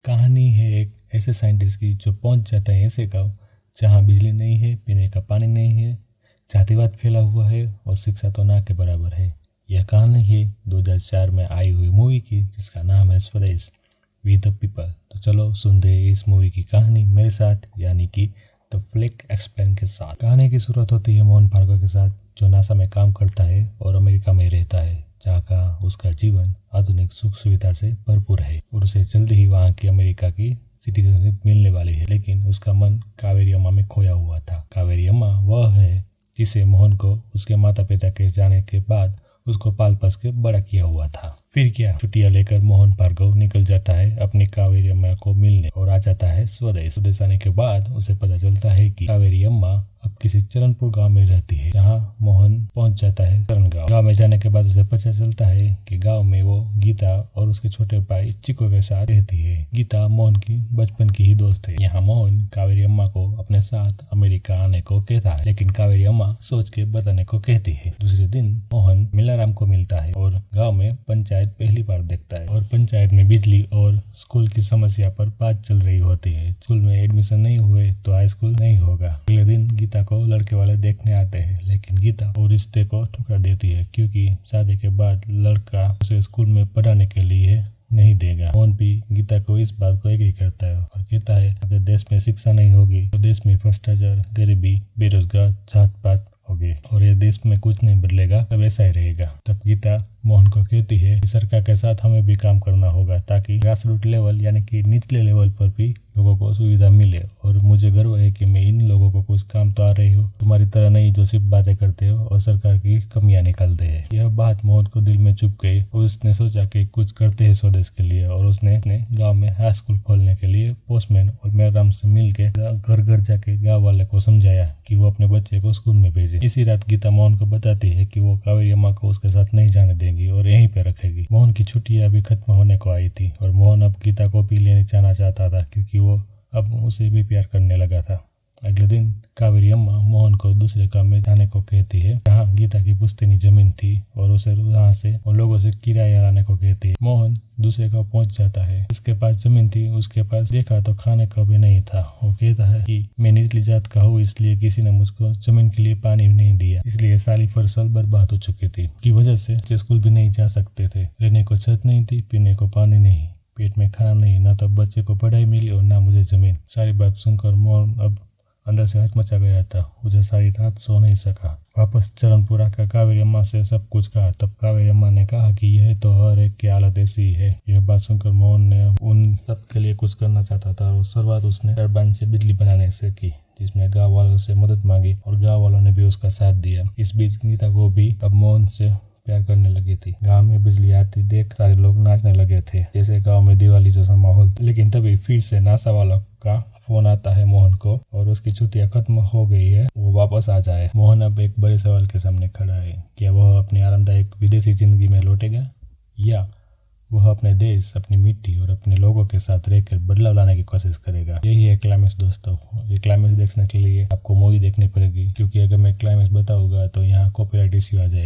कहानी है एक ऐसे साइंटिस्ट की जो पहुंच जाता है ऐसे गांव जहां बिजली नहीं है, पीने का पानी नहीं है, जातिवाद फैला हुआ है और शिक्षा तो ना के बराबर है। यह कहानी है 2004 में आई हुई मूवी की जिसका नाम है स्वदेश वी द पीपल। तो चलो सुनते हैं इस मूवी की कहानी मेरे साथ, यानी कि द फ्लिक एक्सप्लेन के साथ। कहानी की शुरुआत होती है मोहन भार्गव के साथ, जो नासा में काम करता है और अमेरिका में रहता है, जहाँ का उसका जीवन आधुनिक सुख सुविधा से भरपूर है और उसे जल्दी ही वहाँ की अमेरिका की सिटीजनशिप मिलने वाली है। लेकिन उसका मन कावेरी अम्मा में खोया हुआ था। कावेरी अम्मा वह है जिसे मोहन को उसके माता पिता के जाने के बाद उसको पाल पोस के बड़ा किया हुआ था। फिर क्या, छुट्टियां लेकर मोहन भार्गव निकल जाता है अपनी कावेरी अम्मा को मिलने और आ जाता है स्वदेश। स्वदेश आने के बाद उसे पता चलता है कि कावेरी अम्मा अब किसी चरणपुर गांव में रहती है, जहां मोहन पहुंच जाता है चरण गांव में जाने के बाद उसे पता चलता है कि गांव में वो गीता और उसके छोटे भाई चिको के साथ रहती है। गीता मोहन की बचपन की ही दोस्त है। यहाँ मोहन कावेरी अम्मा को अपने साथ अमेरिका आने को कहता है, लेकिन कावेरी अम्मा सोच के बताने को कहती है। दूसरे दिन मोहन मिलाराम को मिलता है और गाँव में पंचायत पहली बार देखता है और पंचायत में बिजली और स्कूल की समस्या पर बात चल रही होती है। स्कूल में एडमिशन नहीं हुए तो हाई स्कूल नहीं होगा। अगले दिन गीता को लड़के वाले देखने आते हैं, लेकिन गीता वो रिश्ते को ठुकरा देती है क्योंकि शादी के बाद लड़का उसे स्कूल में पढ़ाने के लिए नहीं देगा। मोहन भी गीता को इस बात को एग्री करता है और कहता है अगर देश में शिक्षा नहीं होगी तो देश में भ्रष्टाचार, गरीबी, बेरोजगार, जात पात होगी और ये देश में कुछ नहीं बदलेगा, तब ऐसा ही रहेगा। तब गीता मोहन को कहती है कि सरकार के साथ हमें भी काम करना होगा ताकि ग्रास रूट लेवल यानी कि निचले लेवल पर भी लोगों को सुविधा मिले। और मुझे गर्व है कि मैं इन लोगों को कुछ काम तो आ रही हूँ, तुम्हारी तरह नहीं जो सिर्फ बातें करते हो और सरकार की कमियां निकालते हैं। यह बात मोहन को दिल में चुभ गई और उसने सोचा कि कुछ करते हैं स्वदेश के लिए और उसने अपने गाँव में हाई स्कूल खोलने के लिए पोस्टमैन और मेराराम से मिल के घर घर जाके गाँव वाले को समझाया कि वो अपने बच्चे को स्कूल में भेजे। इसी रात गीता मोहन को बताती है कि वो कावेरी अम्मा को उसके साथ नहीं जाने देंगी और यहीं पे रखेगी। मोहन की छुट्टियां अभी खत्म होने को आई थी और मोहन अब गीता को भी लेने जाना चाहता था क्योंकि वो अब उसे भी प्यार करने लगा था। अगले दिन कावेरी अम्मा मोहन को दूसरे काम में जाने को कहती है, जहाँ गीता की पुश्तैनी जमीन थी और उसे वहाँ से और लोगों से किराया लाने को कहती है। मोहन दूसरे गाँव पहुँच जाता है। इसके पास जमीन थी, उसके पास देखा तो खाने का भी नहीं था। वो कहता है कि मैं निचली जात का हूँ, इसलिए किसी ने मुझको जमीन के लिए पानी नहीं दिया, इसलिए सारी फसल बर्बाद हो चुकी थी। की वजह से स्कूल भी नहीं जा सकते थे, रहने को छत नहीं थी, पीने को पानी नहीं, पेट में खाना नहीं, ना तो बच्चे को पढ़ाई मिली और ना मुझे जमीन। सारी बात सुनकर मोहन अब अंदर से हचमचा गया था। उसे सारी रात सो नहीं सका। वापस चरणपुर आकर कावेरी अम्मा से सब कुछ कहा। तब कावेरी अम्मा ने कहा कि यह तो हर एक की हालत ऐसी ही है। यह बात सुनकर मोहन ने उन सब के लिए कुछ करना चाहता था और शुरुआत उसने टरबाइन से बिजली बनाने से की, जिसमें गाँव वालों से मदद मांगी और गाँव वालों ने भी उसका साथ दिया। इस बीच गीता को भी अब मोहन से प्यार करने लगी थी। गांव में बिजली आती देख सारे लोग नाचने लगे थे, जैसे गांव में दिवाली जैसा माहौल। लेकिन तभी फिर से नासा वालों का फोन आता है मोहन को और उसकी छुट्टियां खत्म हो गई है, वो वापस आ जाए। मोहन अब एक बड़े सवाल के सामने खड़ा है, क्या वह अपनी आरामदायक विदेशी जिंदगी में लौटेगा या वह अपने देश, अपनी मिट्टी और अपने लोगों के साथ रहकर बदलाव लाने की कोशिश करेगा। यही है क्लाइमेक्स दोस्तों। ये क्लाइमेक्स देखने के लिए आपको मूवी देखनी पड़ेगी, क्योंकि अगर मैं क्लाइमेक्स बताऊंगा तो यहाँ कॉपीराइट इश्यू आ जाएगा।